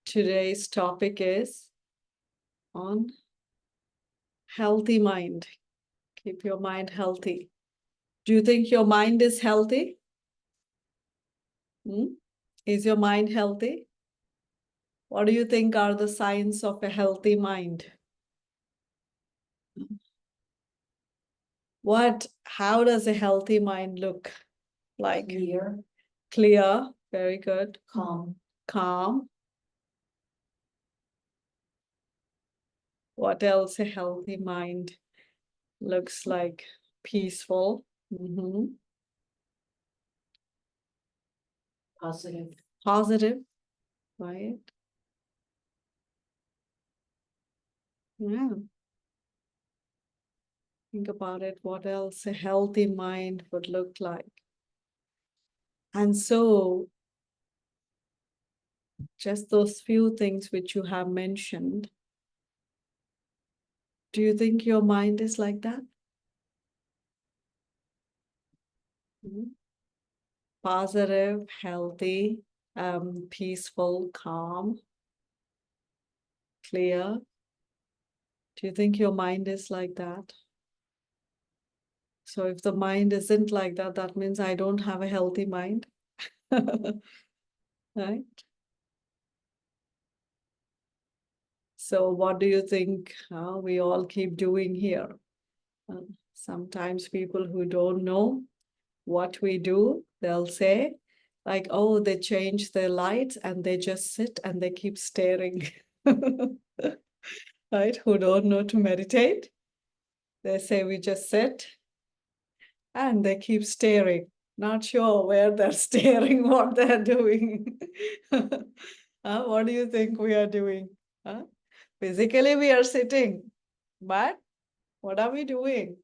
Today's topic is on healthy mind. Keep your mind healthy. Do you think your mind is healthy? Is your mind healthy? What do you think are the signs of a healthy mind? How does a healthy mind look like? Clear, Clear, very good. calm, Calm. What else a healthy mind looks like? Peaceful. positive, Positive, right? Yeah. Think about it, what else a healthy mind would look like. And so, just those few things which you have mentioned, do you think your mind is like that? Positive, healthy, peaceful, calm, clear. Do you think your mind is like that? So if the mind isn't like that, that means I don't have a healthy mind. Right? So what do you think we all keep doing here? Sometimes people who don't know what we do, they'll say, like, oh, they change their lights and they just sit and they keep staring. Right? Who don't know to meditate. They say we just sit and they keep staring. Not sure where they're staring, what they're doing. What do you think we are doing? Physically, we are sitting, but what are we doing?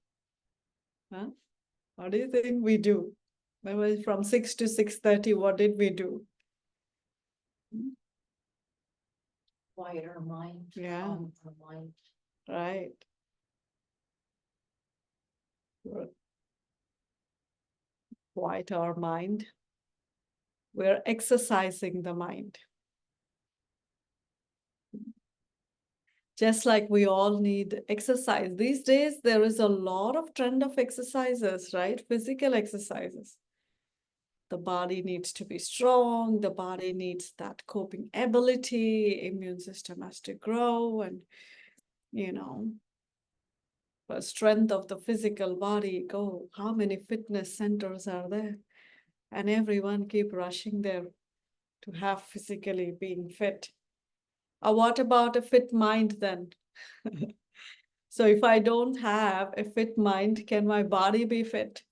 What do you think we do? Maybe from 6 to 6:30, what did we do? quiet our mind, Yeah. calm our mind. Right. We're quiet our mind. We're exercising the mind. Just like we all need exercise. These days, there is a lot of trend of exercises, right? Physical exercises. The body needs to be strong. The body needs that coping ability. Immune system has to grow and, the strength of the physical body go. How many fitness centers are there? And everyone keep rushing there to have physically being fit. What about a fit mind then? So if I don't have a fit mind, can my body be fit?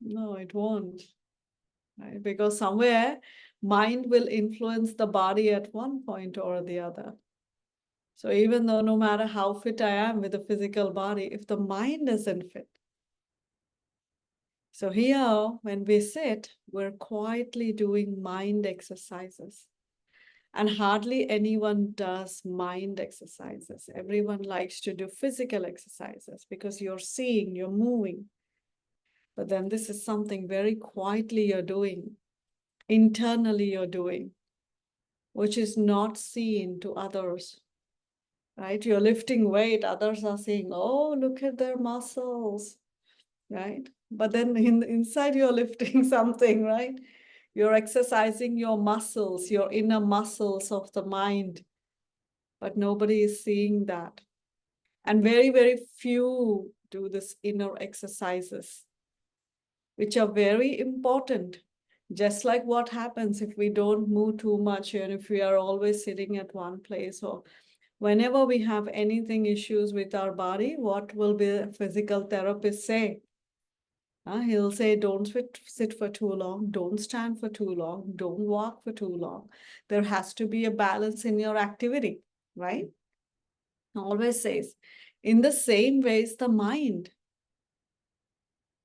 No, it won't. Right? Because somewhere mind will influence the body at one point or the other. So even though no matter how fit I am with the physical body, if the mind isn't fit. So here, when we sit, we're quietly doing mind exercises. And hardly anyone does mind exercises. Everyone likes to do physical exercises because you're seeing, you're moving. But then this is something very quietly you're doing, internally you're doing, which is not seen to others, right? You're lifting weight, others are saying, oh, look at their muscles, right? But then inside you're lifting something, right? You're exercising your muscles, your inner muscles of the mind, but nobody is seeing that. And very, very few do this inner exercises, which are very important. Just like what happens if we don't move too much and if we are always sitting at one place, or whenever we have anything issues with our body, what will the physical therapist say? He'll say, don't sit for too long, don't stand for too long, don't walk for too long. There has to be a balance in your activity, right? Always says. In the same way is the mind,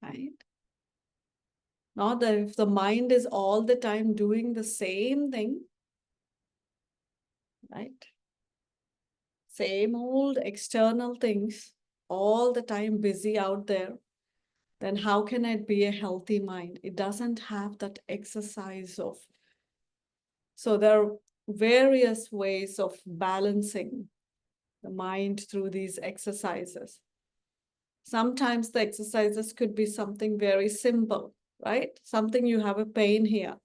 right? Not that if the mind is all the time doing the same thing, right? Same old external things, all the time busy out there, then how can it be a healthy mind? It doesn't have that exercise of So there are various ways of balancing the mind through these exercises. Sometimes the exercises could be something very simple, right? Something you have a pain here.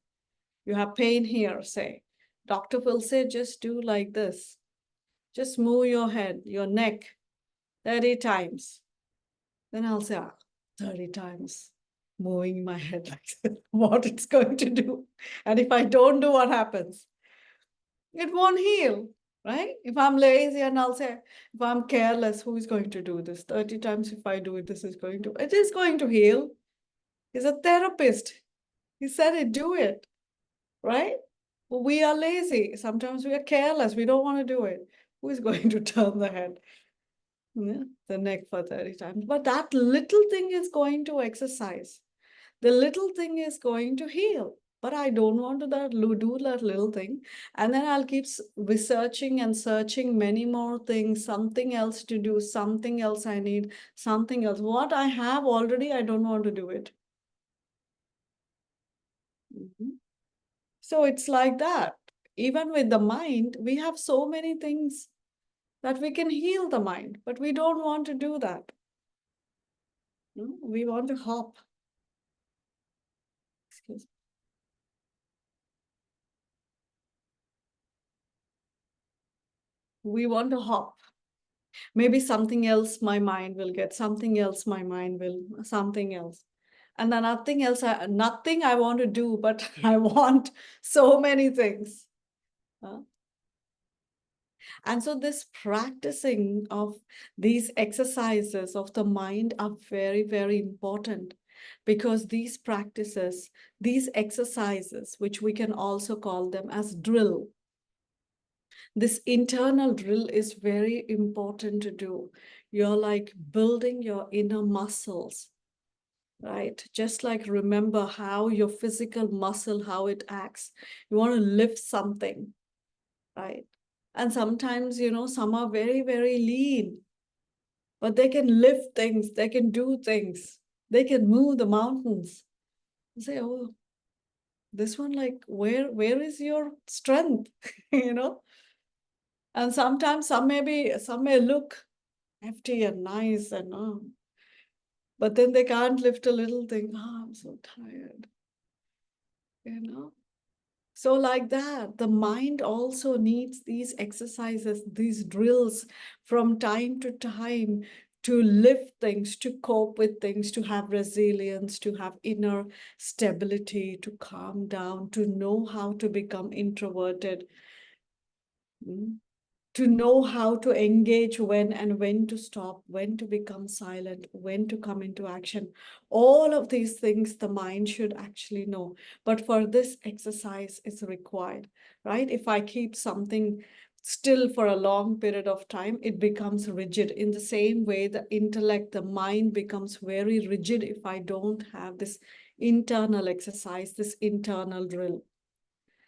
You have pain here, say. Doctor will say, just do like this. Just move your head, your neck 30 times. Then I'll say, 30 times, moving my head like that, what it's going to do. And if I don't do, what happens? It won't heal, right? If I'm lazy and I'll say, if I'm careless, who is going to do this? 30 times if I do it, it is going to heal. He's a therapist. He said it, do it, right? Well, we are lazy. Sometimes we are careless. We don't want to do it. Who is going to turn the head? Yeah, the neck for 30 times. But that little thing is going to exercise. The little thing is going to heal. But I don't want to do that little thing. And then I'll keep researching and searching many more things, something else to do, something else I need, something else. What I have already, I don't want to do it. So it's like that. Even with the mind, we have so many things that we can heal the mind, but we don't want to do that. We want to hop. Excuse me. We want to hop. Maybe something else my mind will get, something else my mind will, something else. And then nothing I want to do, but I want so many things. And so this practicing of these exercises of the mind are very, very important, because these practices, these exercises, which we can also call them as drill, this internal drill is very important to do. You're like building your inner muscles, right? Just like remember how your physical muscle, how it acts. You want to lift something, right? And sometimes, some are very, very lean, but they can lift things, they can do things, they can move the mountains. You say, oh, this one, like, where is your strength? And sometimes some may look hefty and nice and but then they can't lift a little thing. Oh, I'm so tired. So like that, the mind also needs these exercises, these drills from time to time to lift things, to cope with things, to have resilience, to have inner stability, to calm down, to know how to become introverted, to know how to engage when to stop, when to become silent, when to come into action. All of these things the mind should actually know. But for this exercise is required, right? If I keep something still for a long period of time, it becomes rigid. In the same way, the intellect, the mind becomes very rigid if I don't have this internal exercise, this internal drill.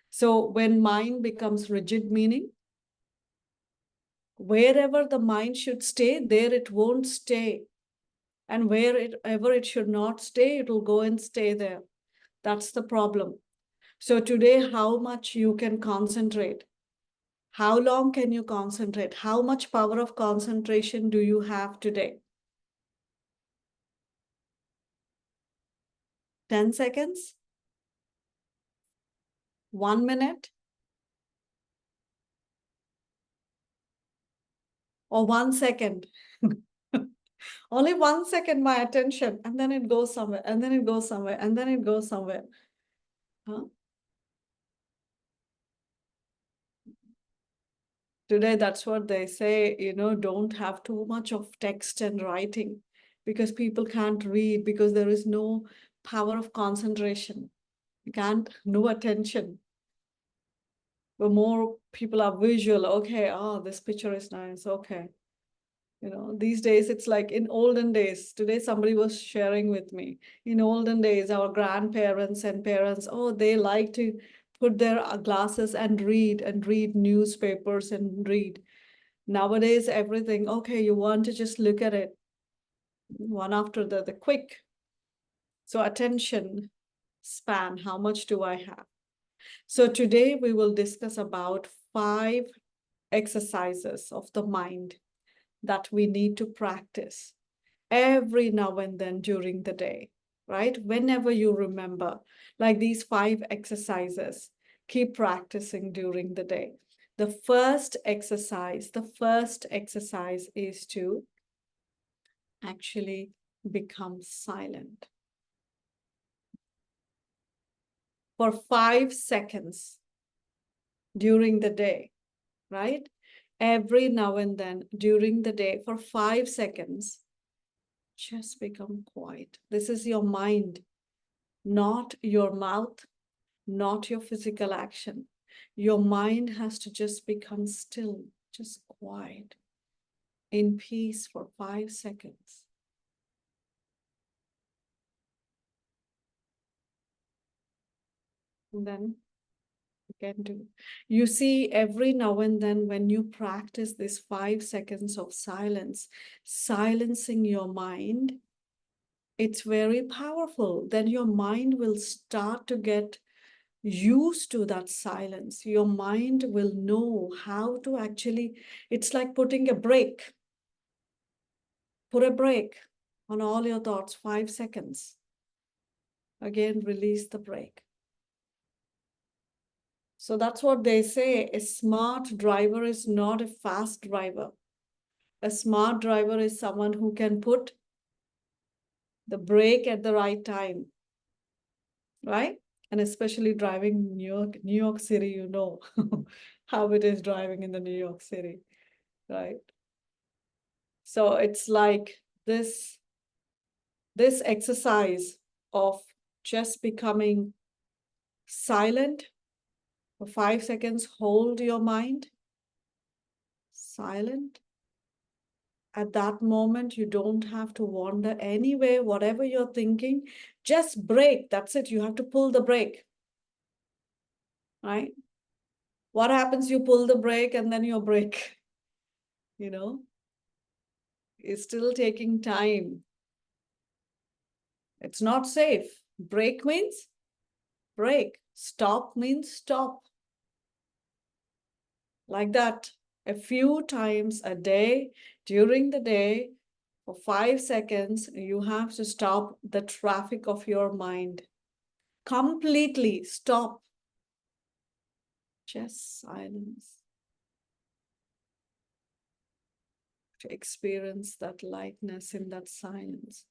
So when mind becomes rigid, meaning wherever the mind should stay, there it won't stay. And wherever it should not stay, it will go and stay there. That's the problem. So today, how much you can concentrate? How long can you concentrate? How much power of concentration do you have today? 10 seconds? 1 minute? Or 1 second? Only 1 second, my attention, and then it goes somewhere, and then it goes somewhere, and then it goes somewhere. Huh? Today, that's what they say, don't have too much of text and writing, because people can't read, because there is no power of concentration. You can't, no attention. But more people are visual. Okay, oh, this picture is nice. Okay. These days it's like in olden days. Today somebody was sharing with me. In olden days, our grandparents and parents, oh, they like to put their glasses and read newspapers and read. Nowadays, everything, okay, you want to just look at it one after the quick. So attention span, how much do I have? So today we will discuss about 5 exercises of the mind that we need to practice every now and then during the day, right? Whenever you remember, like these 5 exercises, keep practicing during the day. The first exercise is to actually become silent for 5 seconds during the day, right? Every now and then during the day for 5 seconds, just become quiet. This is your mind, not your mouth, not your physical action. Your mind has to just become still, just quiet, in peace for 5 seconds. And then you can do. You see, every now and then when you practice this 5 seconds of silence, silencing your mind, it's very powerful. Then your mind will start to get used to that silence. Your mind will know how to actually, it's like putting a brake. Put a brake on all your thoughts, 5 seconds. Again, release the brake. So that's what they say. A smart driver is not a fast driver. A smart driver is someone who can put the brake at the right time, right? And especially driving New York City, you know how it is driving in the New York City, right? So it's like this exercise of just becoming silent for 5 seconds. Hold your mind silent. At that moment, you don't have to wander anywhere. Whatever you're thinking, just brake. That's it. You have to pull the brake, right? What happens? You pull the brake and then your brake, you know, is still taking time. It's not safe. Brake means brake. Stop means stop. Like that, a few times a day, during the day, for 5 seconds, you have to stop the traffic of your mind. Completely stop. Just silence. To experience that lightness in that silence.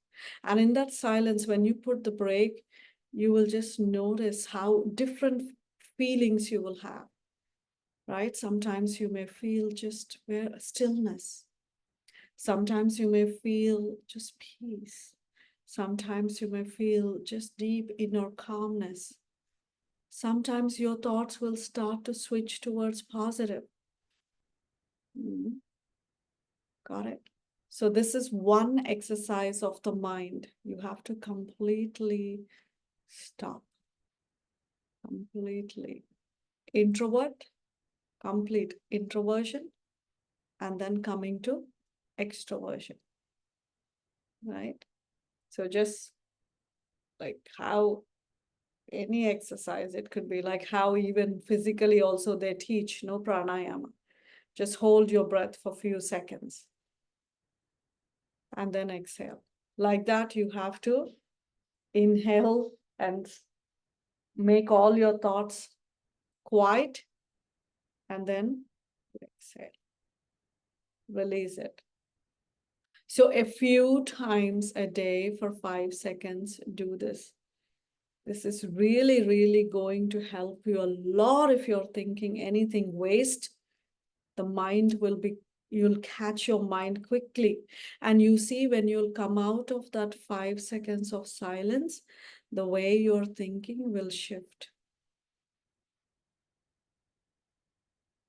And in that silence, when you put the brake, you will just notice how different feelings you will have, right? Sometimes you may feel just stillness. Sometimes you may feel just peace. Sometimes you may feel just deep inner calmness. Sometimes your thoughts will start to switch towards positive. Got it? So this is one exercise of the mind. You have to completely stop. Completely. Introvert, complete introversion, and then coming to extroversion. Right? So just like how any exercise, it could be like how even physically also they teach, no, pranayama. Just hold your breath for a few seconds and then exhale. Like that, you have to inhale and make all your thoughts quiet and then exhale. Release it. So a few times a day for 5 seconds, do this. This is really, really going to help you a lot if you're thinking anything waste. The mind will be, you'll catch your mind quickly. And you see when you'll come out of that 5 seconds of silence, the way you're thinking will shift.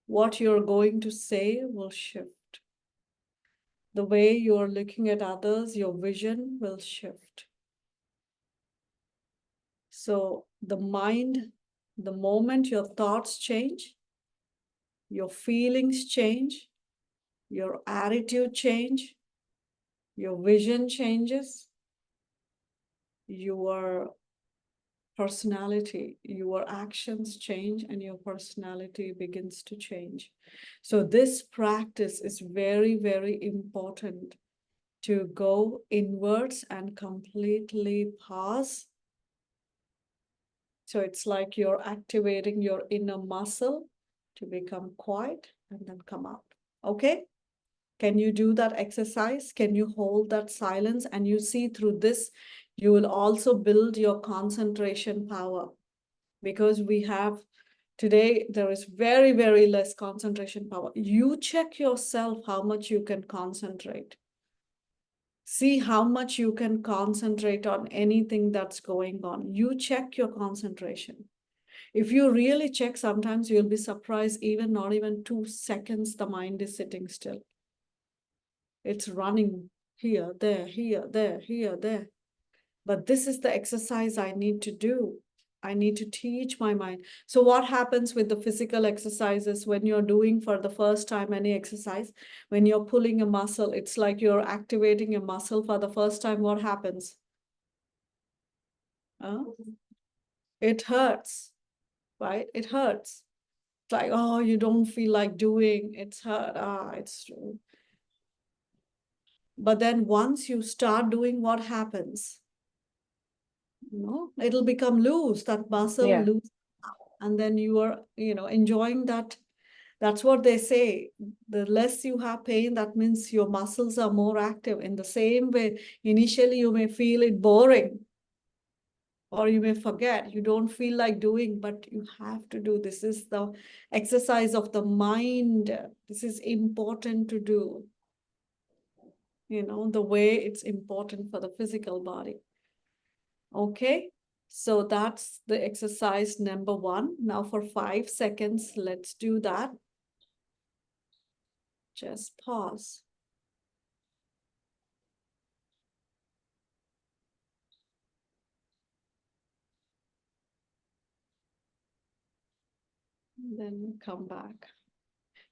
What you're going to say will shift. The way you're looking at others, your vision will shift. So the mind, the moment your thoughts change, your feelings change, your attitude change, your vision changes, your personality, your actions change and your personality begins to change. So this practice is very, very important to go inwards and completely pause. So it's like you're activating your inner muscle to become quiet and then come out. Okay? Can you do that exercise? Can you hold that silence? And you see through this, you will also build your concentration power, because we have today, there is very, very less concentration power. You check yourself how much you can concentrate. See how much you can concentrate on anything that's going on. You check your concentration. If you really check, sometimes you'll be surprised, even not even 2 seconds, the mind is sitting still. It's running here, there, here, there, here, there. But this is the exercise I need to do. I need to teach my mind. So what happens with the physical exercises when you're doing for the first time any exercise? When you're pulling a muscle, it's like you're activating a muscle for the first time. What happens? It hurts, right? It hurts. It's like, oh, you don't feel like doing, it's hurt. It's true. But then once you start doing, what happens? It'll become loose, that muscle loose. And then you are, enjoying that. That's what they say. The less you have pain, that means your muscles are more active. In the same way, initially you may feel it boring, or you may forget, you don't feel like doing, but you have to do. This is the exercise of the mind. This is important to do, the way it's important for the physical body. Okay, so that's the exercise number 1. Now for 5 seconds, let's do that. Just pause. Then come back.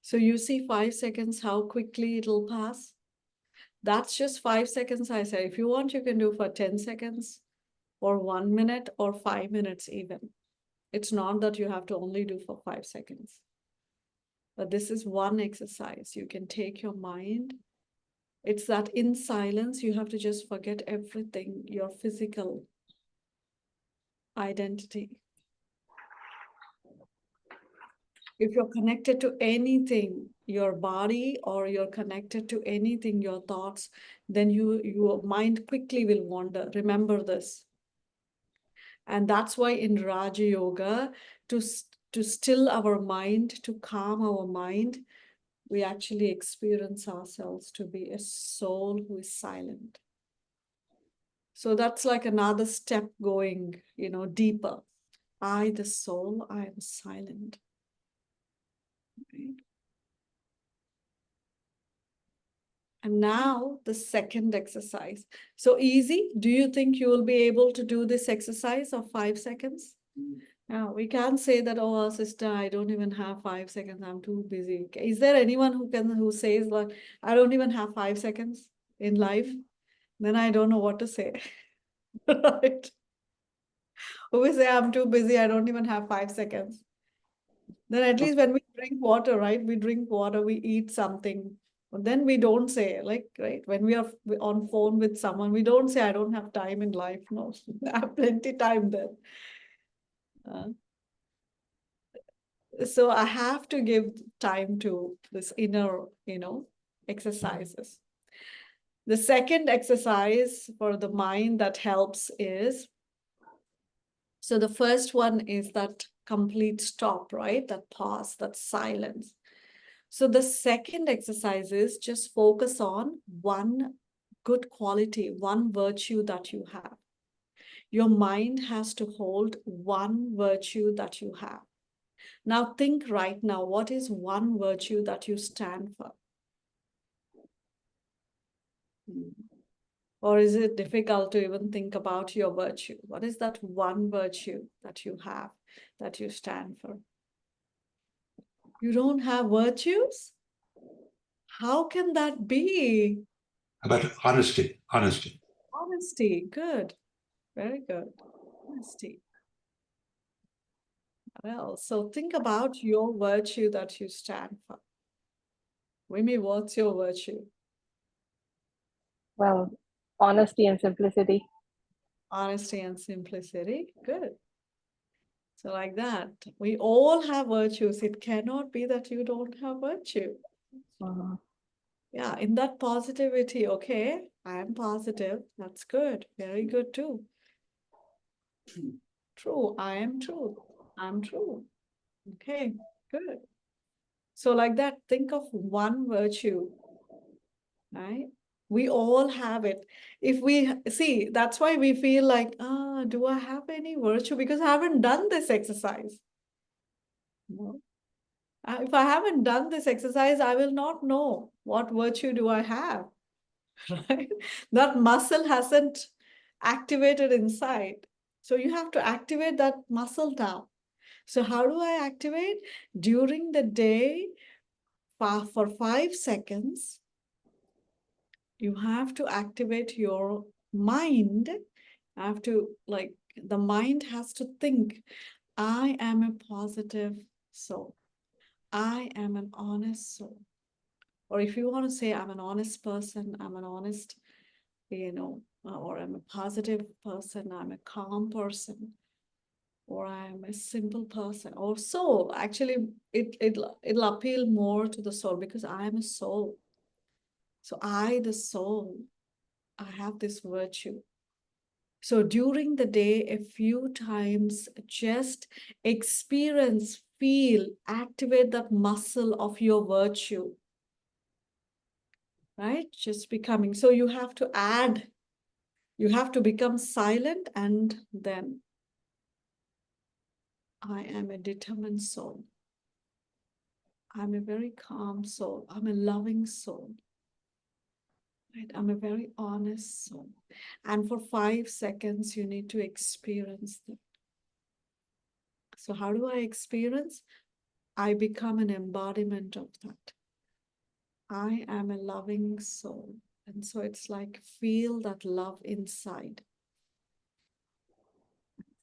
So you see 5 seconds, how quickly it'll pass. That's just 5 seconds, I say. If you want, you can do for 10 seconds or 1 minute or 5 minutes even. It's not that you have to only do for 5 seconds. But this is one exercise. You can take your mind. It's that in silence, you have to just forget everything, your physical identity. If you're connected to anything, your body, or you're connected to anything, your thoughts, then your mind quickly will wander. Remember this. And that's why in Raja Yoga, to still our mind, to calm our mind, we actually experience ourselves to be a soul who is silent. So that's like another step going, deeper. I, the soul, I am silent. Right? And now the second exercise. So easy. Do you think you will be able to do this exercise of 5 seconds? Now we can't say that, oh, sister, I don't even have 5 seconds. I'm too busy. Is there anyone who says like, I don't even have 5 seconds in life? Then I don't know what to say. Right? Who will say I'm too busy, I don't even have 5 seconds. Then at least when we drink water, right? We drink water, we eat something. But then we don't say, like, right? When we are on phone with someone, we don't say, I don't have time in life. No, I have plenty time then. So I have to give time to this inner, exercises. The second exercise for the mind that helps is, so the first one is that complete stop, right? That pause, that silence. So the second exercise is just focus on one good quality, one virtue that you have. Your mind has to hold one virtue that you have. Now think right now, what is one virtue that you stand for? Or is it difficult to even think about your virtue? What is that one virtue that you have, that you stand for? You don't have virtues? How can that be? About honesty. Honesty, good. Very good. Honesty. Well, so think about your virtue that you stand for. Vimy, what's your virtue? Well, honesty and simplicity. Honesty and simplicity. Good. So, like that, we all have virtues. It cannot be that you don't have virtue. Mhm. Yeah, in that positivity, okay, I am positive. That's good. Very good too. True, I am true. I'm true. Okay, good. So, like that, think of one virtue, right? We all have it. If we see, that's why we feel like, do I have any virtue? Because I haven't done this exercise. No. If I haven't done this exercise, I will not know what virtue do I have, right? That muscle hasn't activated inside. So you have to activate that muscle now. So how do I activate? During the day, for 5 seconds, you have to activate your mind. Have to, like, the mind has to think, I am a positive soul. I am an honest soul. Or if you want to say, I'm an honest person, I'm an honest, or I'm a positive person, I'm a calm person, or I'm a simple person, or soul. Actually, it'll appeal more to the soul because I am a soul. So I, the soul, I have this virtue. So during the day, a few times, just experience, feel, activate that muscle of your virtue, right? Just becoming. So you have to add, you have to become silent, and then I am a determined soul. I'm a very calm soul. I'm a loving soul. Right? I'm a very honest soul. And for 5 seconds, you need to experience that. So how do I experience? I become an embodiment of that. I am a loving soul. And so it's like feel that love inside.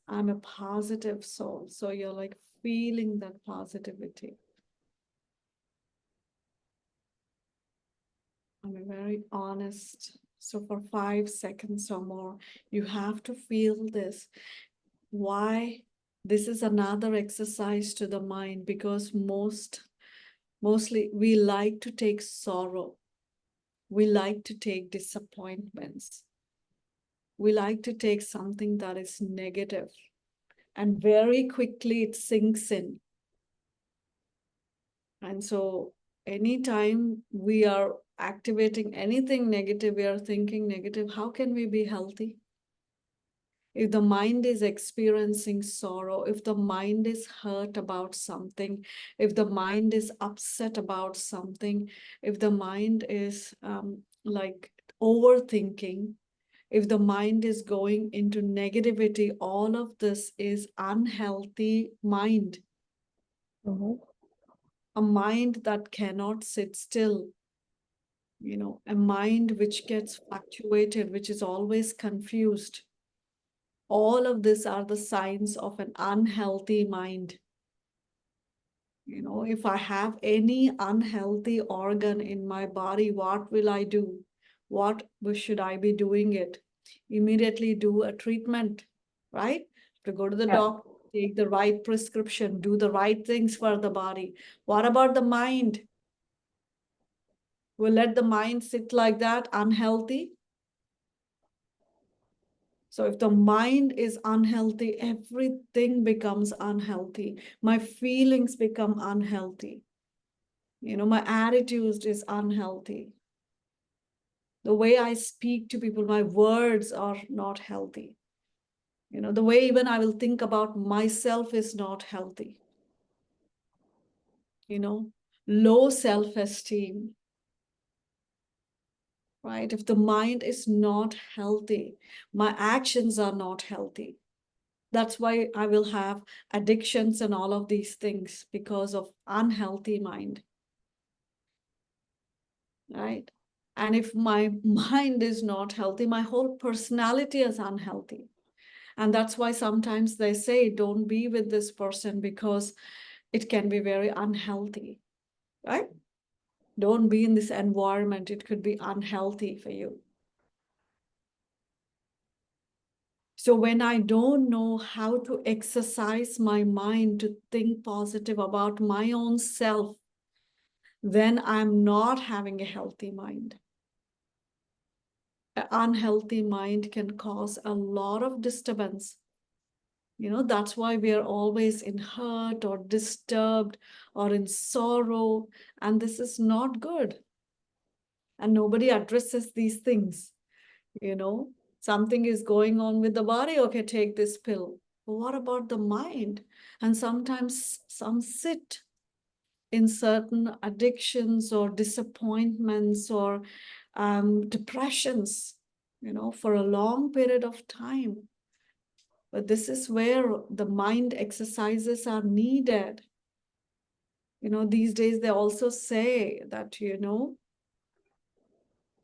I'm a positive soul. So you're like feeling that positivity. I'm a very honest. So for 5 seconds or more, you have to feel this. Why? This is another exercise to the mind because mostly we like to take sorrow. We like to take disappointments. We like to take something that is negative, and very quickly it sinks in. And so anytime we are activating anything negative, we are thinking negative, how can we be healthy? If the mind is experiencing sorrow, if the mind is hurt about something, if the mind is upset about something, if the mind is like overthinking, if the mind is going into negativity, all of this is unhealthy mind. Mhm. A mind that cannot sit still, a mind which gets fluctuated, which is always confused. All of these are the signs of an unhealthy mind. If I have any unhealthy organ in my body, what will I do? What should I be doing it? Immediately do a treatment, right? To go to the Yeah. doctor, take the right prescription, do the right things for the body. What about the mind? We'll let the mind sit like that, unhealthy. So if the mind is unhealthy, everything becomes unhealthy. My feelings become unhealthy. My attitude is unhealthy. The way I speak to people, my words are not healthy. The way even I will think about myself is not healthy. Low self-esteem, right? If the mind is not healthy, my actions are not healthy. That's why I will have addictions and all of these things because of unhealthy mind, right? And if my mind is not healthy, my whole personality is unhealthy. And that's why sometimes they say, don't be with this person because it can be very unhealthy, right? Don't be in this environment. It could be unhealthy for you. So when I don't know how to exercise my mind to think positive about my own self, then I'm not having a healthy mind. An unhealthy mind can cause a lot of disturbance. That's why we are always in hurt or disturbed or in sorrow, and this is not good. And nobody addresses these things. Something is going on with the body, okay, take this pill. But what about the mind? And sometimes some sit in certain addictions or disappointments or depressions, for a long period of time. But this is where the mind exercises are needed. These days they also say that,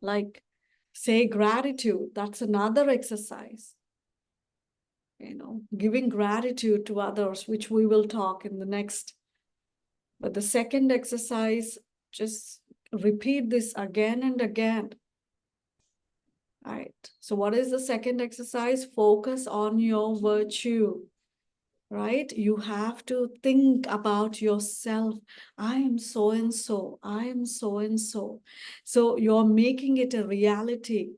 like, say gratitude. That's another exercise. Giving gratitude to others, which we will talk in the next. But the second exercise, just repeat this again and again. All right. So what is the second exercise? Focus on your virtue, right? You have to think about yourself. I am so and so. I am so and so. So you're making it a reality.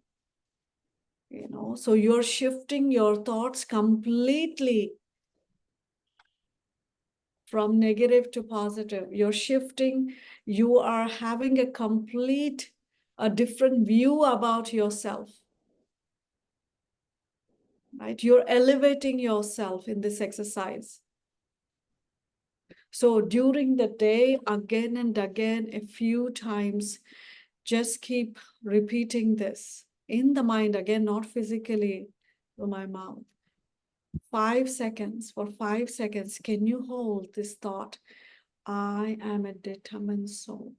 So you're shifting your thoughts completely from negative to positive. You're shifting, you are having a different view about yourself. Right? You're elevating yourself in this exercise. So during the day, again and again, a few times, just keep repeating this in the mind, again, not physically through my mouth. 5 seconds, for 5 seconds, can you hold this thought? I am a determined soul,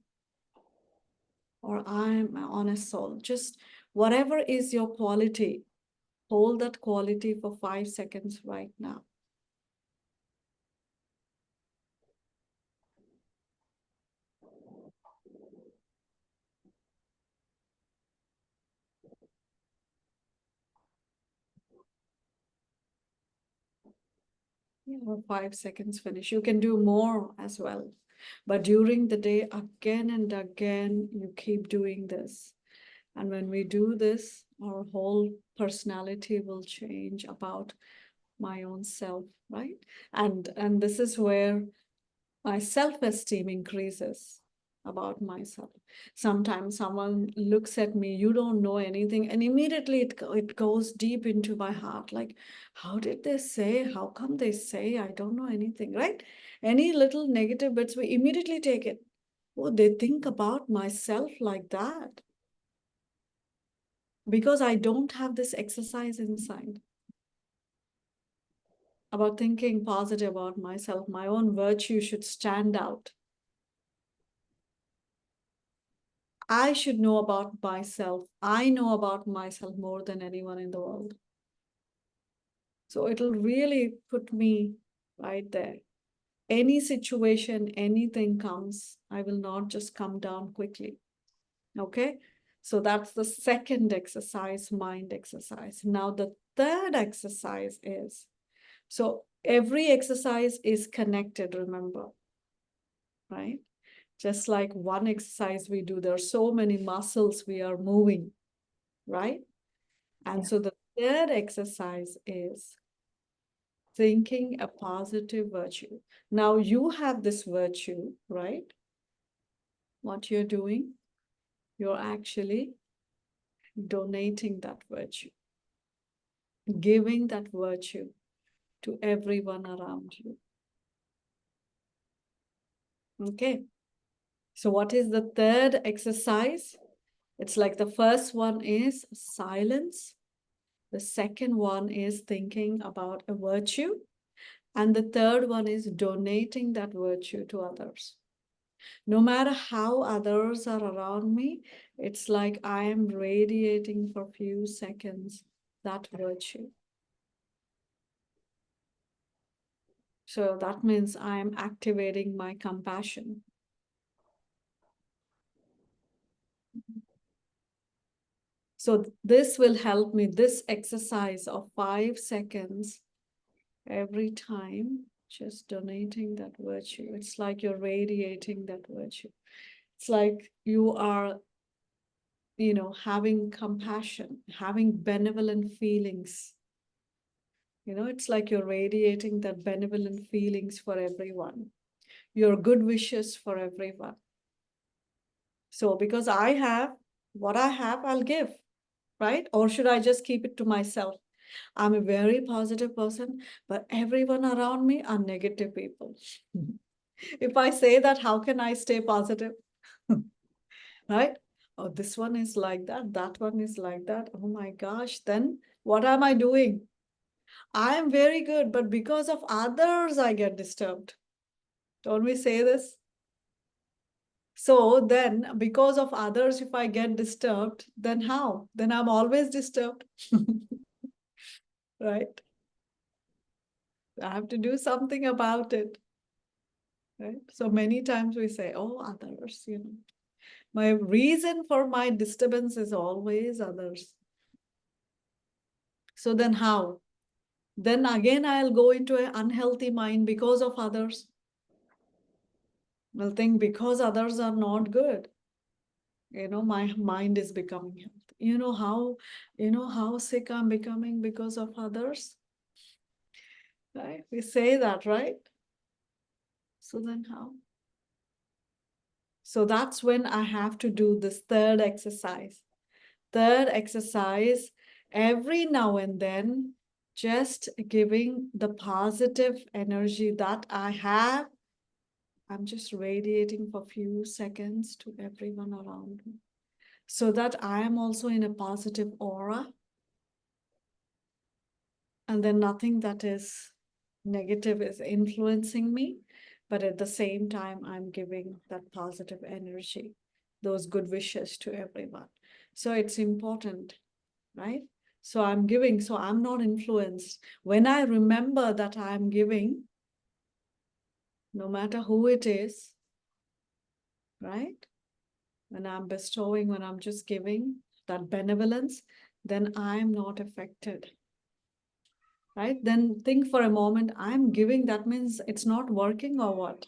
or I am an honest soul. Just whatever is your quality, hold that quality for 5 seconds right now. Yeah, 5 seconds finish. You can do more as well. But during the day, again and again, you keep doing this. And when we do this, our whole personality will change about my own self, right? And this is where my self-esteem increases about myself. Sometimes someone looks at me, you don't know anything, and immediately it goes deep into my heart. Like, how did they say? How come they say I don't know anything, right? Any little negative bits, we immediately take it. Oh, they think about myself like that. Because I don't have this exercise inside about thinking positive about myself. My own virtue should stand out. I should know about myself. I know about myself more than anyone in the world. So it'll really put me right there. Any situation, anything comes, I will not just come down quickly. Okay? So that's the second exercise, mind exercise. Now the third exercise is, so every exercise is connected, remember, right? Just like one exercise we do, there are so many muscles we are moving, right? And so the third exercise is thinking a positive virtue. Now you have this virtue, right? What you're doing, you're actually donating that virtue, giving that virtue to everyone around you. Okay. So what is the third exercise? It's like the first one is silence. The second one is thinking about a virtue. And the third one is donating that virtue to others. No matter how others are around me, it's like I am radiating for a few seconds that virtue. So that means I am activating my compassion. So this will help me, this exercise of 5 seconds every time, just donating that virtue. It's like you're radiating that virtue. It's like you are, having compassion, having benevolent feelings. It's like you're radiating that benevolent feelings for everyone, your good wishes for everyone. So because I have what I have, I'll give, right? Or should I just keep it to myself? I'm a very positive person, but everyone around me are negative people. If I say that, how can I stay positive? Right? Oh, this one is like that, that one is like that. Oh my gosh, then what am I doing? I am very good, but because of others, I get disturbed. Don't we say this? So then, because of others, if I get disturbed, then how? Then I'm always disturbed. Right? I have to do something about it. Right? So many times we say, oh, others, My reason for my disturbance is always others. So then how? Then again, I'll go into an unhealthy mind because of others. I'll think because others are not good, my mind is becoming healthy. You know how sick I'm becoming because of others? Right? We say that, right? So then how? So that's when I have to do this third exercise. Third exercise, every now and then, just giving the positive energy that I have. I'm just radiating for a few seconds to everyone around me so that I am also in a positive aura. And then nothing that is negative is influencing me. But at the same time, I'm giving that positive energy, those good wishes to everyone. So it's important, right? So I'm giving, so I'm not influenced. When I remember that I'm giving, no matter who it is, right? When I'm bestowing, when I'm just giving that benevolence, then I'm not affected, right? Then think for a moment, I'm giving, that means it's not working or what?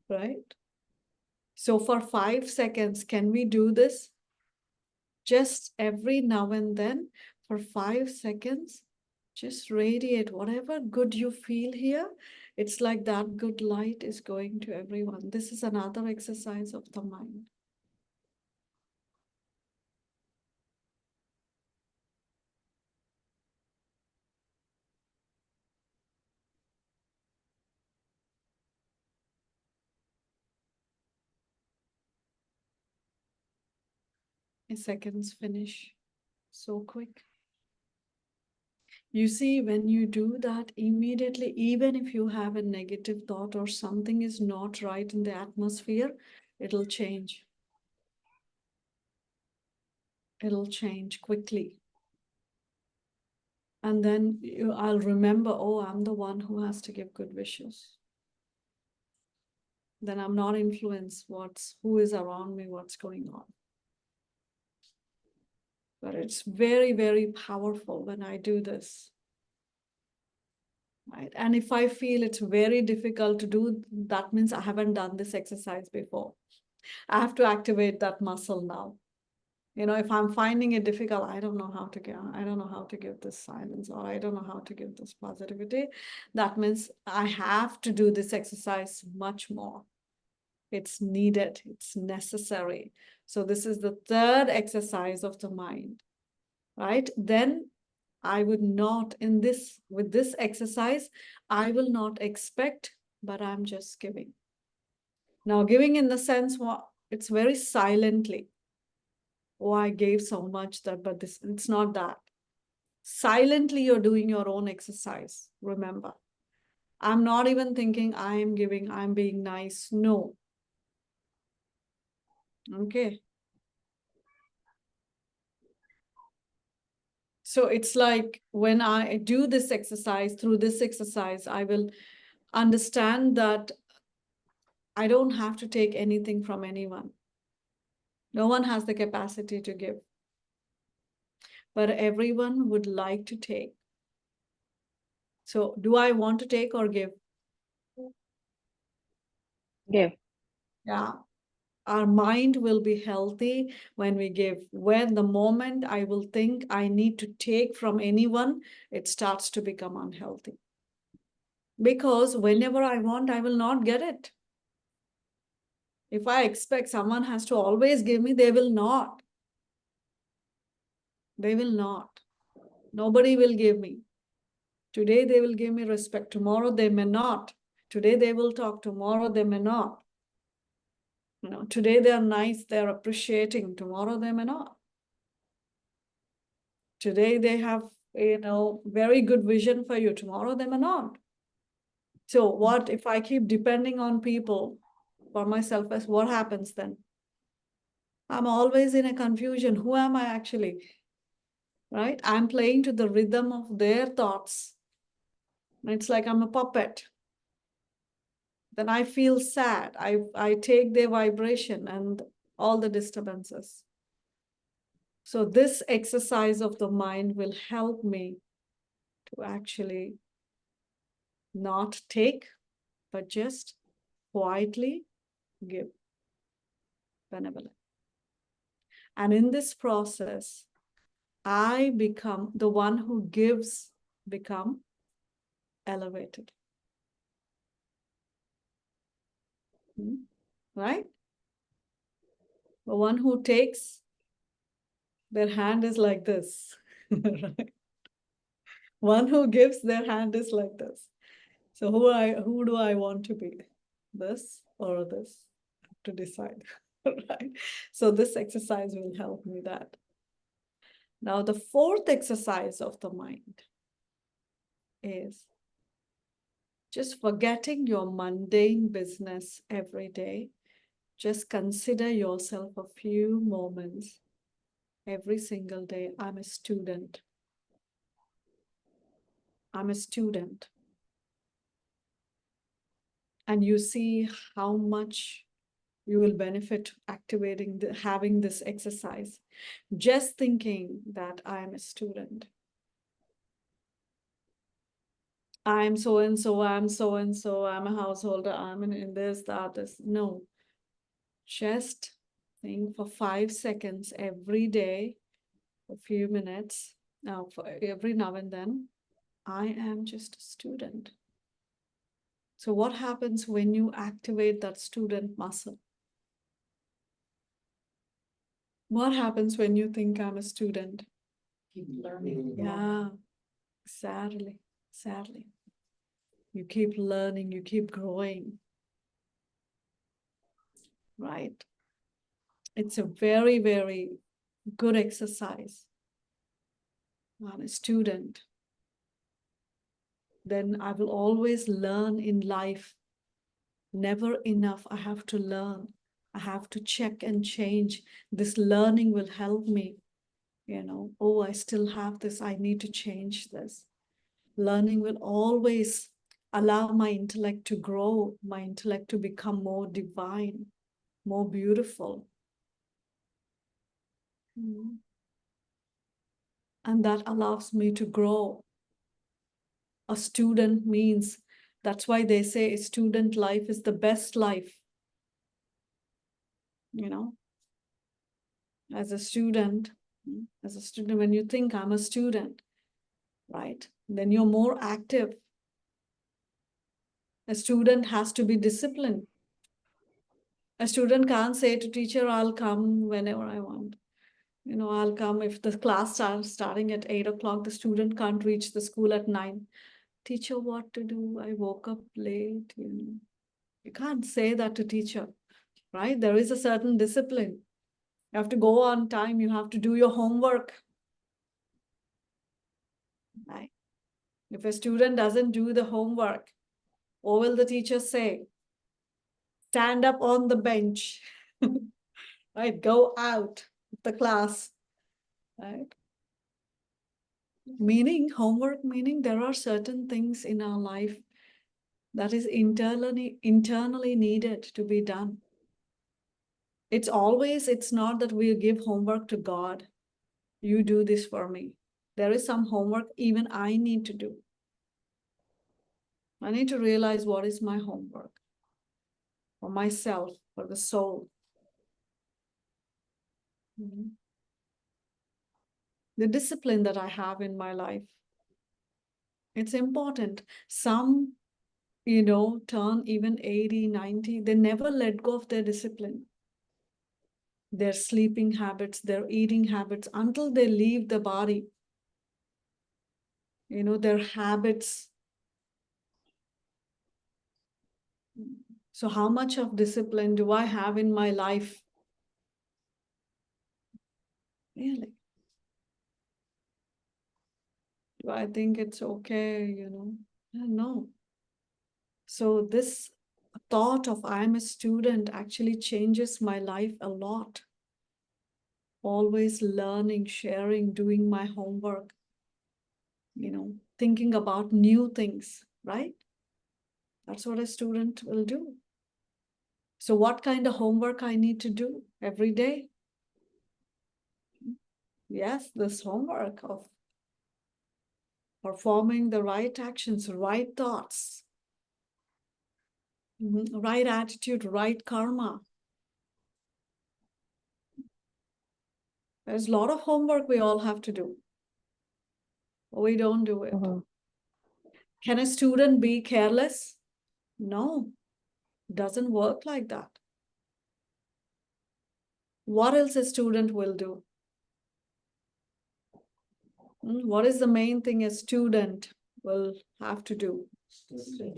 Right? So for 5 seconds, can we do this? Just every now and then for 5 seconds, just radiate whatever good you feel here. It's like that good light is going to everyone. This is another exercise of the mind. Seconds finish so quick. You see, when you do that immediately, even if you have a negative thought or something is not right in the atmosphere, it'll change. It'll change quickly. And then I'll remember, oh, I'm the one who has to give good wishes. Then I'm not influenced who is around me, what's going on. But it's very, very powerful when I do this. Right? And if I feel it's very difficult to do, that means I haven't done this exercise before. I have to activate that muscle now. If I'm finding it difficult, I don't know how to give this silence, or I don't know how to give this positivity. That means I have to do this exercise much more. It's needed, it's necessary. So this is the third exercise of the mind, right? Then I would not, with this exercise, I will not expect, but I'm just giving. Now, giving in the sense, it's very silently. Oh, I gave so much but it's not that. Silently, you're doing your own exercise. Remember, I'm not even thinking I am giving, I'm being nice. No. Okay. So it's like when I do this exercise, through this exercise, I will understand that I don't have to take anything from anyone. No one has the capacity to give, but everyone would like to take. So do I want to take or give? Give. Yeah. Our mind will be healthy when we give. When the moment I will think I need to take from anyone, it starts to become unhealthy. Because whenever I want, I will not get it. If I expect someone has to always give me, they will not. They will not. Nobody will give me. Today they will give me respect. Tomorrow they may not. Today they will talk. Tomorrow they may not. You know, today they are nice, they're appreciating. Tomorrow they may not. Today they have, very good vision for you. Tomorrow they may not. So what if I keep depending on people for myself? As what happens then? I'm always in a confusion. Who am I actually? Right? I'm playing to the rhythm of their thoughts. It's like I'm a puppet. Then I feel sad. I take their vibration and all the disturbances. So this exercise of the mind will help me to actually not take, but just quietly give benevolence. And in this process, I become the one who gives, become elevated. Right? The one who takes, their hand is like this. Right? One who gives, their hand is like this. So who do I want to be? This or this? To decide. Right? So this exercise will help me that. Now the fourth exercise of the mind is just forgetting your mundane business every day. Just consider yourself a few moments every single day. I'm a student. I'm a student. And you see how much you will benefit activating, having this exercise. Just thinking that I'm a student. I'm so and so, I'm so and so, I'm a householder, I'm in this, that, this. No. Just think for 5 seconds every day, a few minutes, now for every now and then, I am just a student. So what happens when you activate that student muscle? What happens when you think I'm a student? Keep learning. Yeah, sadly. You keep learning, you keep growing. Right? It's a very, very good exercise. I'm a student. Then I will always learn in life. Never enough. I have to learn. I have to check and change. This learning will help me. Oh, I still have this. I need to change this. Learning will always allow my intellect to grow, my intellect to become more divine, more beautiful. And that allows me to grow. A student means, that's why they say student life is the best life. As a student, when you think I'm a student, right? Then you're more active. A student has to be disciplined. A student can't say to teacher, I'll come whenever I want. I'll come if the class starts starting at 8 o'clock, the student can't reach the school at 9. Teacher, what to do? I woke up late, You can't say that to teacher, right? There is a certain discipline. You have to go on time. You have to do your homework. Right? If a student doesn't do the homework, what will the teacher say? Stand up on the bench, right? Go out of the class, right? Meaning, homework meaning there are certain things in our life that is internally needed to be done. It's not that we give homework to God. You do this for me. There is some homework even I need to do. I need to realize what is my homework for myself, for the soul. The discipline that I have in my life. It's important. Some, turn even 80, 90. They never let go of their discipline. Their sleeping habits, their eating habits, until they leave the body. Their habits. So how much of discipline do I have in my life? Really? Do I think it's okay, No. So this thought of I'm a student actually changes my life a lot. Always learning, sharing, doing my homework, thinking about new things, right? That's what a student will do. So what kind of homework I need to do every day? Yes, this homework of performing the right actions, right thoughts, right attitude, right karma. There's a lot of homework we all have to do. But we don't do it. Can a student be careless? No, doesn't work like that. What else a student will do? What is the main thing a student will have to do?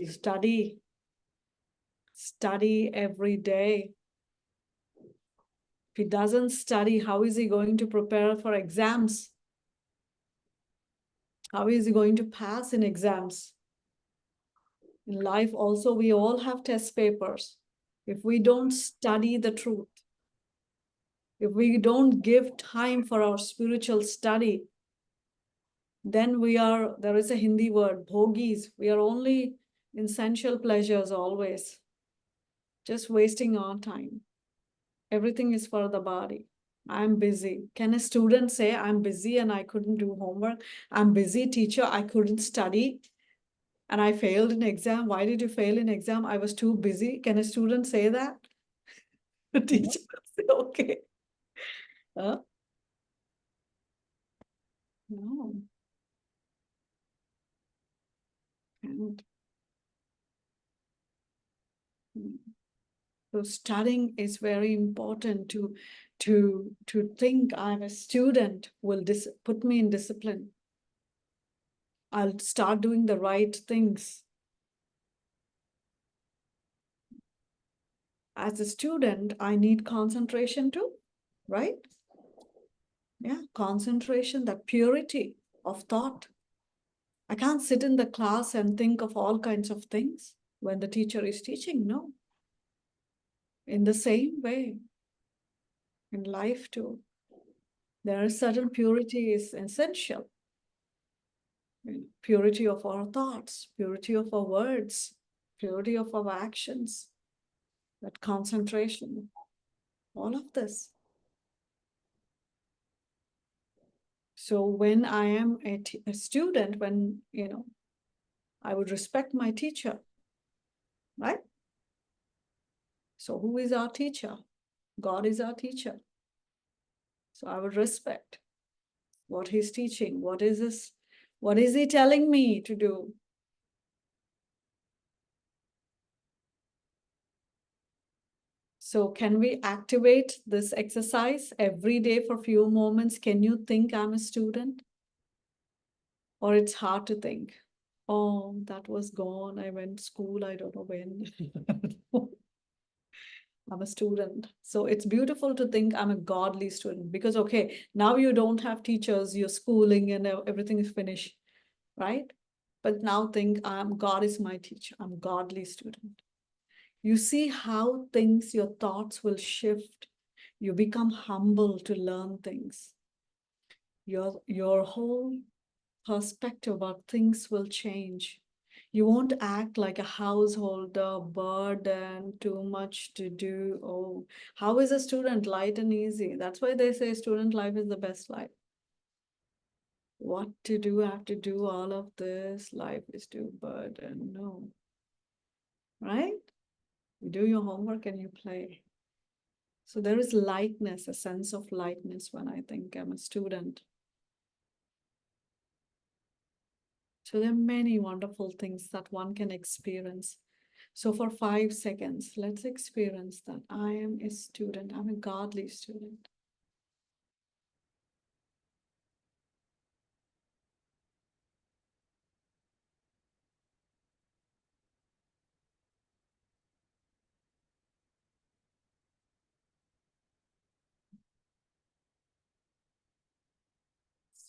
Study. Study every day. If he doesn't study, how is he going to prepare for exams? How is he going to pass in exams? In life also, we all have test papers. If we don't study the truth, if we don't give time for our spiritual study, then there is a Hindi word, bhogis. We are only in sensual pleasures always, just wasting our time. Everything is for the body. I'm busy. Can a student say, I'm busy and I couldn't do homework? I'm busy, teacher, I couldn't study and I failed in exam. Why did you fail in exam? I was too busy. Can a student say that? The teacher will say, okay. Huh? No. And so studying is very important to think I'm a student will put me in discipline. I'll start doing the right things. As a student, I need concentration too, right? Yeah, concentration, that purity of thought. I can't sit in the class and think of all kinds of things when the teacher is teaching, no. In the same way, in life too, there is certain purity is essential. Purity of our thoughts, purity of our words, purity of our actions, that concentration, all of this. So when I am a student, when, I would respect my teacher, right? So who is our teacher? God is our teacher. So I would respect what he's teaching. What is this? What is he telling me to do? So can we activate this exercise every day for a few moments? Can you think I'm a student? Or it's hard to think, oh, that was gone. I went to school, I don't know when. I'm a student. So it's beautiful to think I'm a godly student because, okay, now you don't have teachers, your schooling and everything is finished, right? But now think God is my teacher. I'm a godly student. You see how your thoughts will shift. You become humble to learn things. Your whole perspective about things will change. You won't act like a householder, burden, too much to do. Oh, how is a student light and easy? That's why they say student life is the best life. What to do, I have to do all of this. Life is too burden. No. Right? You do your homework and you play. So there is lightness, a sense of lightness when I think I'm a student. So there are many wonderful things that one can experience. So for 5 seconds, let's experience that I am a student. I'm a godly student.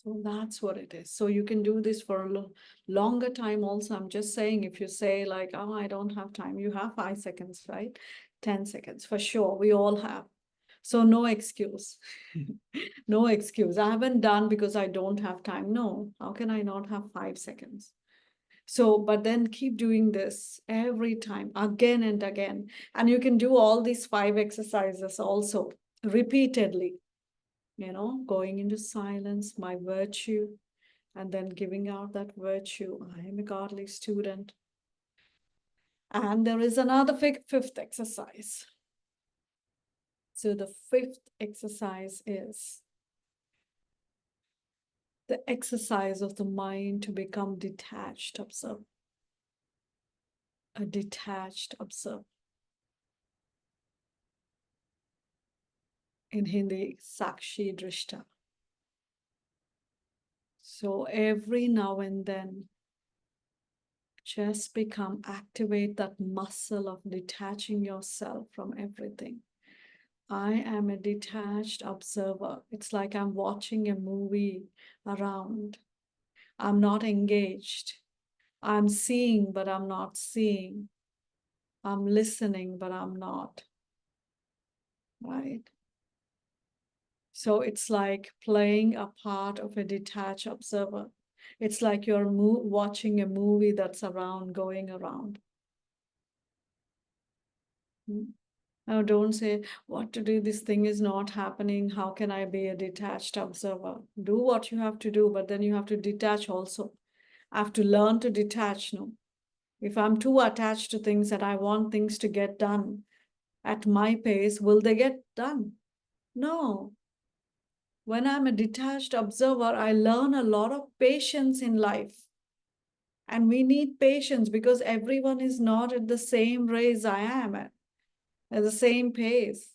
So that's what it is. So you can do this for a longer time also. I'm just saying, if you say like, oh, I don't have time, you have 5 seconds, right? 10 seconds, for sure. We all have. So no excuse. No excuse. I haven't done because I don't have time. No, how can I not have 5 seconds? So, but then keep doing this every time, again and again. And you can do all these 5 exercises also repeatedly, going into silence, my virtue, and then giving out that virtue. I am a godly student. And there is another fifth exercise. So the fifth exercise is the exercise of the mind to become detached observer. A detached observer. In Hindi, Sakshi Drishta. So every now and then, just activate that muscle of detaching yourself from everything. I am a detached observer. It's like I'm watching a movie around. I'm not engaged. I'm seeing, but I'm not seeing. I'm listening, but I'm not. Right? So it's like playing a part of a detached observer. It's like you're watching a movie that's around, going around. Now, don't say, what to do, this thing is not happening. How can I be a detached observer? Do what you have to do, but then you have to detach also. I have to learn to detach, no? If I'm too attached to things that I want things to get done at my pace, will they get done? No. When I'm a detached observer, I learn a lot of patience in life. And we need patience because everyone is not at the same race I am at the same pace,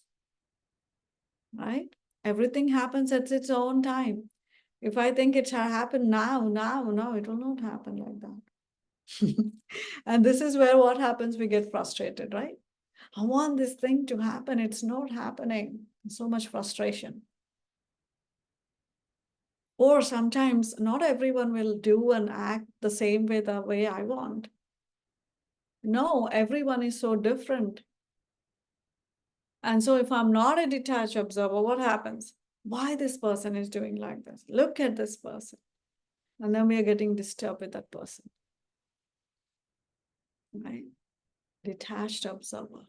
right? Everything happens at its own time. If I think it shall happen now, it will not happen like that. And this is where what happens, we get frustrated, right? I want this thing to happen, it's not happening. So much frustration. Or sometimes not everyone will do and act the same way the way I want. No, everyone is so different. And so if I'm not a detached observer, what happens? Why this person is doing like this? Look at this person. And then we are getting disturbed with that person. Right? Detached observer.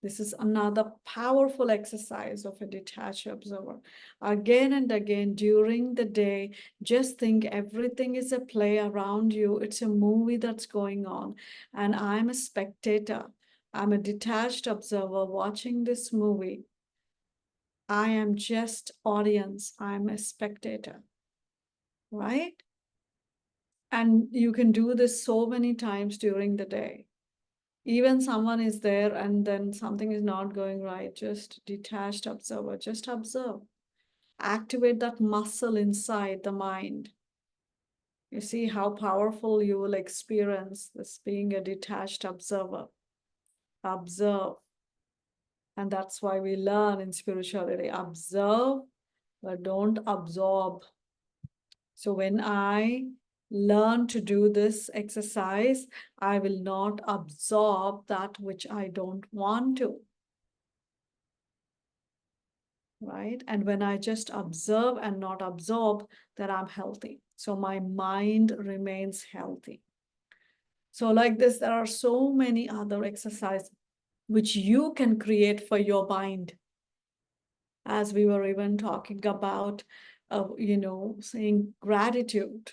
This is another powerful exercise of a detached observer. Again and again during the day, just think everything is a play around you. It's a movie that's going on. And I'm a spectator. I'm a detached observer watching this movie. I am just audience. I'm a spectator. Right? And you can do this so many times during the day. Even someone is there and then something is not going right, just detached observer, just observe. Activate that muscle inside the mind. You see how powerful you will experience this being a detached observer. Observe. And that's why we learn in spirituality, observe, but don't absorb. So when I learn to do this exercise, I will not absorb that which I don't want to. Right? And when I just observe and not absorb, then I'm healthy. So my mind remains healthy. So like this, there are so many other exercises which you can create for your mind. As we were even talking about, saying gratitude,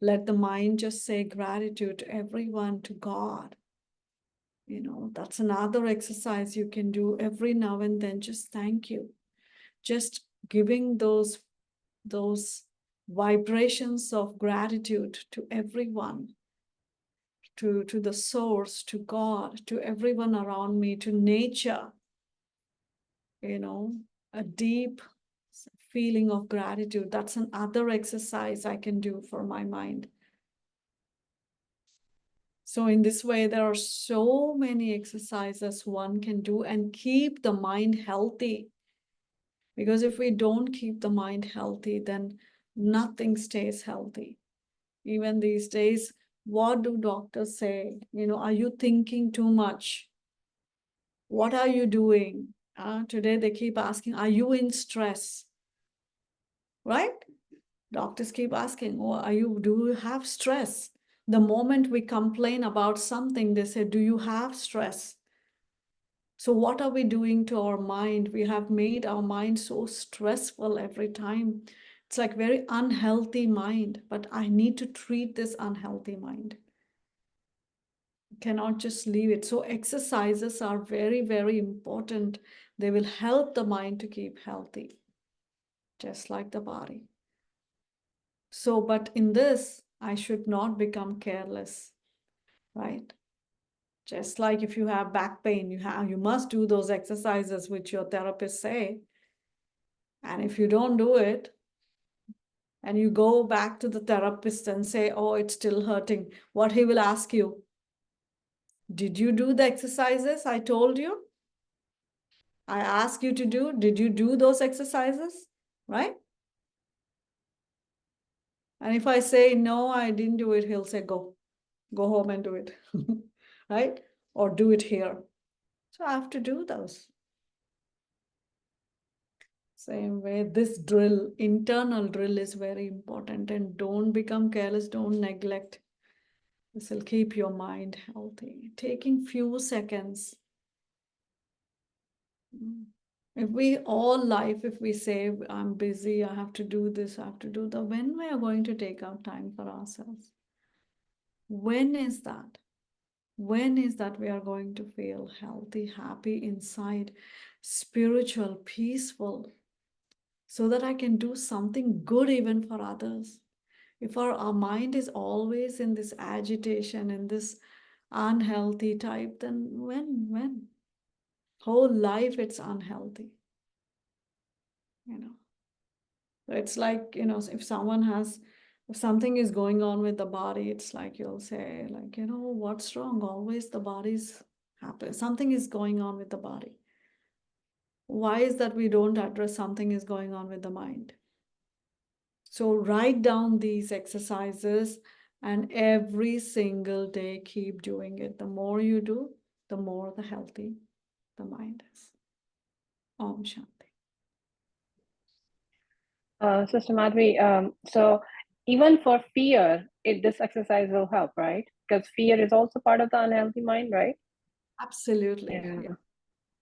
let the mind just say gratitude to everyone, to God. That's another exercise you can do every now and then. Just thank you. Just giving those vibrations of gratitude to everyone, to the source, to God, to everyone around me, to nature, a deep feeling of gratitude. That's another exercise I can do for my mind. So in this way, there are so many exercises one can do and keep the mind healthy. Because if we don't keep the mind healthy, then nothing stays healthy. Even these days, what do doctors say? Are you thinking too much? What are you doing? Today they keep asking, are you in stress? Right? Doctors keep asking, do you have stress? The moment we complain about something, they say, do you have stress? So what are we doing to our mind? We have made our mind so stressful every time. It's like very unhealthy mind, but I need to treat this unhealthy mind. Cannot just leave it. So exercises are very, very important. They will help the mind to keep healthy, just like the body. So, but in this, I should not become careless, right? Just like if you have back pain, you must do those exercises which your therapist say. And if you don't do it, and you go back to the therapist and say, oh, it's still hurting, what he will ask you? Did you do the exercises I told you? I asked you to do, did you do those exercises? Right? And if I say, no, I didn't do it, he'll say, go home and do it. Right? Or do it here. So I have to do those. Same way, this drill, internal drill is very important, and don't become careless, don't neglect. This will keep your mind healthy. Taking few seconds. If we say, I'm busy, I have to do this, I have to do that, when we are going to take out time for ourselves? When is that? When is that we are going to feel healthy, happy inside, spiritual, peaceful, so that I can do something good even for others? If our mind is always in this agitation, in this unhealthy type, then when? Whole life it's unhealthy. So it's like, if something is going on with the body, it's like you'll say, like, what's wrong? Always the body's happy. Something is going on with the body. Why is that we don't address something is going on with the mind? So write down these exercises and every single day keep doing it. The more you do, the more the healthy the mind is. Om Shanti. Sister Madhuri, so even for fear, this exercise will help, right? Because fear is also part of the unhealthy mind, right? Absolutely. Yeah. Yeah.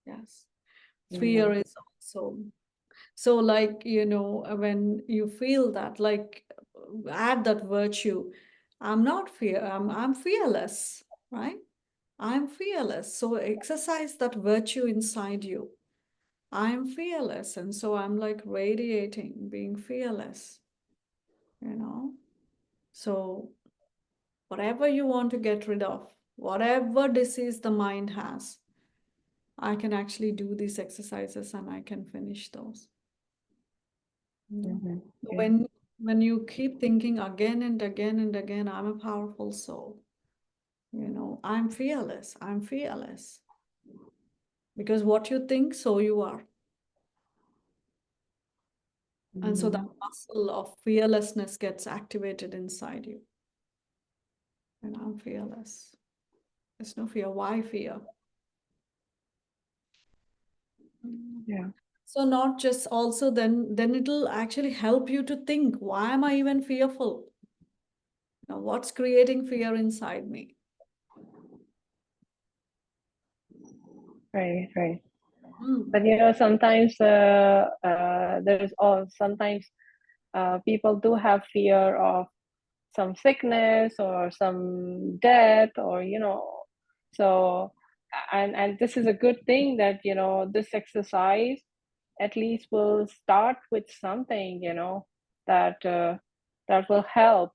Yes. Fear is also. So like, when you feel that, like, add that virtue. I'm fearless, right? I'm fearless. So exercise that virtue inside you. I'm fearless. And so I'm like radiating, being fearless, So whatever you want to get rid of, whatever disease the mind has, I can actually do these exercises and I can finish those. Yeah. When you keep thinking again and again and again, I'm a powerful soul, I'm fearless, I'm fearless. Because what you think, so you are. And so that muscle of fearlessness gets activated inside you. And I'm fearless. There's no fear. Why fear? Yeah. So not just also then it'll actually help you to think, why am I even fearful? Now, what's creating fear inside me? Right, right. Mm. But sometimes sometimes people do have fear of some sickness or some death, or so and this is a good thing that this exercise at least will start with something that that will help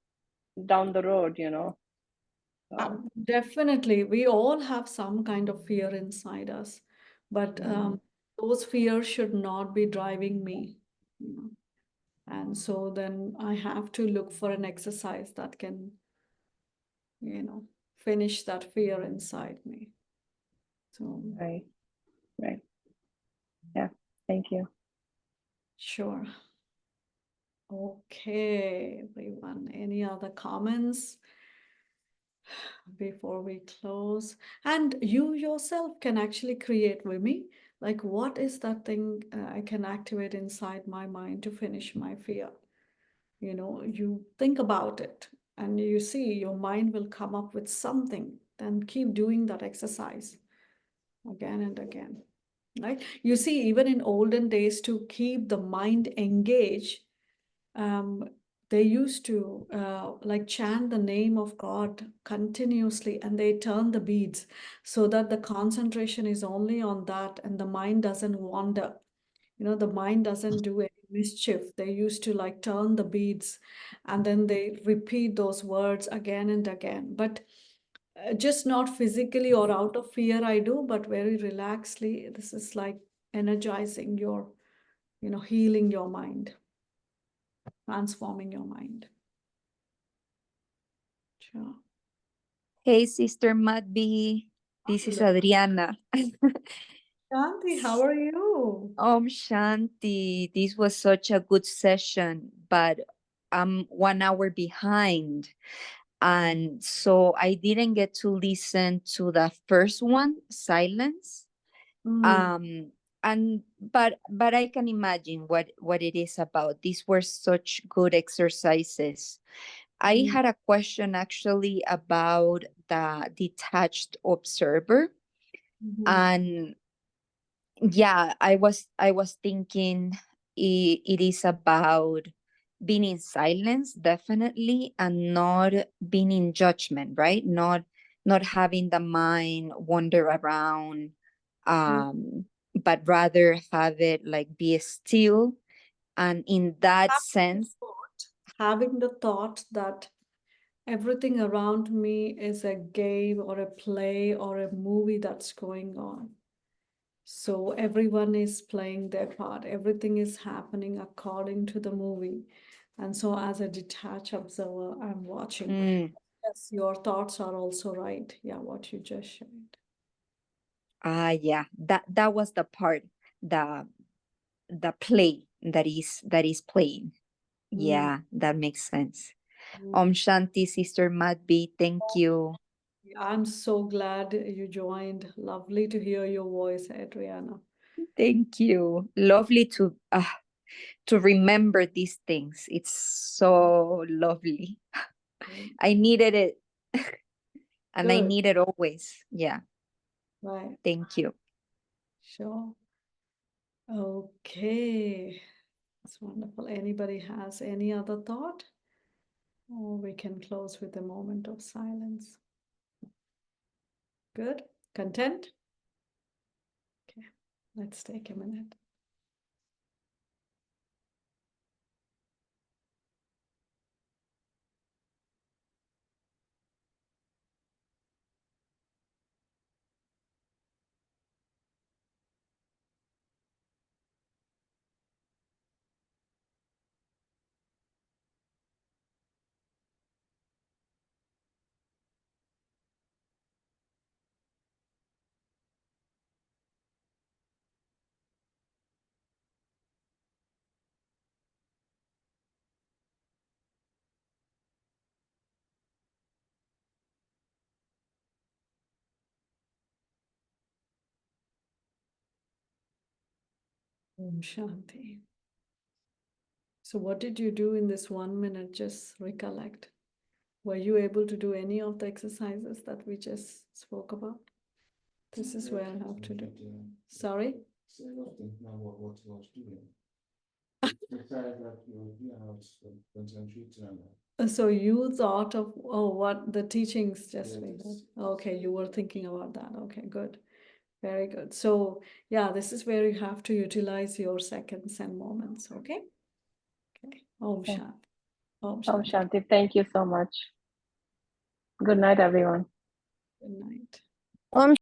down the road. So, Definitely, we all have some kind of fear inside us, but those fears should not be driving me. you know. And so then I have to look for an exercise that can, finish that fear inside me. So, right, right. Yeah, thank you. sure. Okay, everyone. Any other comments before we close? And you yourself can actually create with me. Like, what is that thing I can activate inside my mind to finish my fear? You think about it and you see your mind will come up with something. Then keep doing that exercise again and again. Right? You see, even in olden days, to keep the mind engaged, um, they used to like chant the name of God continuously, and they turn the beads so that the concentration is only on that and the mind doesn't wander. The mind doesn't do any mischief. They used to like turn the beads and then they repeat those words again and again. But just not physically or out of fear, I do, but very relaxedly. This is like energizing your, healing your mind, transforming your mind. Sure. Hey, Sister Madby. This is Hello. Adriana. Shanti, how are you? Om Shanti. This was such a good session, but I'm 1 hour behind. And so I didn't get to listen to the first one, Silence. Mm, And but I can imagine what it is about. These were such good exercises. I mm, had a question actually about the detached observer. mhm. And yeah, I was thinking it is about being in silence, definitely, and not being in judgment, right? Not having the mind wander around, Mm. but rather have it like be still. And in that sense, Having the thought that everything around me is a game or a play or a movie that's going on. So everyone is playing their part. Everything is happening according to the movie. And so as a detached observer, I'm watching. mm, Yes, your thoughts are also right. Yeah, what you just shared. yeah, that was the part, the the play that is playing. Mm, Yeah, that makes sense. Om mm. Shanti, Sister Madhvi. Thank you. I'm so glad you joined. Lovely to hear your voice, Adriana. Thank you. Lovely to remember these things. It's so lovely. Mm. I needed it, and I Good, need it always. Yeah. right, Thank you. sure. Okay, that's wonderful. Anybody has any other thought? Or we can close with a moment of silence. Good. Content? Okay, let's take a minute. Om Shanti. So what did you do in this 1 minute? Just recollect. Were you able to do any of the exercises that we just spoke about? This is where I have to do. Sorry? So I was thinking about what I was doing. The fact that I was concentrating on that. So you thought of, oh, what the teachings just Yeah, we heard. just- Okay, you were thinking about that. Okay, good. Very good. So yeah, this is where you have to utilize your seconds and moments. Okay. Okay. Om Okay. Shanti. Om Om Shanti. Shanti. Thank you so much. Good night, everyone. Good night. Om